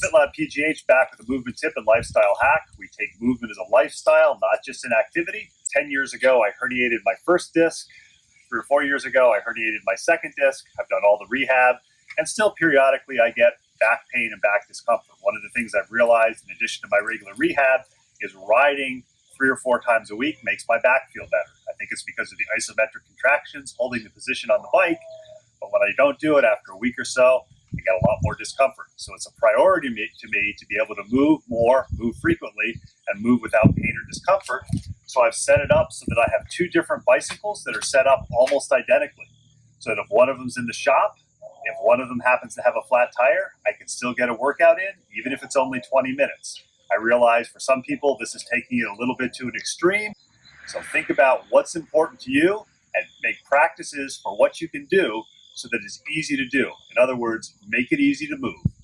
FitLabPGH back with a movement tip and lifestyle hack. We take movement as a lifestyle, not just an activity. 10 years ago, I herniated my first disc. 3 or 4 years ago, I herniated my second disc. I've done all the rehab, and still periodically I get back pain and back discomfort. One of the things I've realized, in addition to my regular rehab, is riding 3 or 4 times a week makes my back feel better. I think it's because of the isometric contractions, holding the position on the bike. But when I don't do it after a week or so, I get a lot more discomfort. So it's a priority to me to be able to move more, move frequently, and move without pain or discomfort. So I've set it up so that I have 2 different bicycles that are set up almost identically. So that if one of them's in the shop, if one of them happens to have a flat tire, I can still get a workout in, even if it's only 20 minutes. I realize for some people, this is taking it a little bit to an extreme. So think about what's important to you and make practices for what you can do so that it's easy to do. In other words, make it easy to move.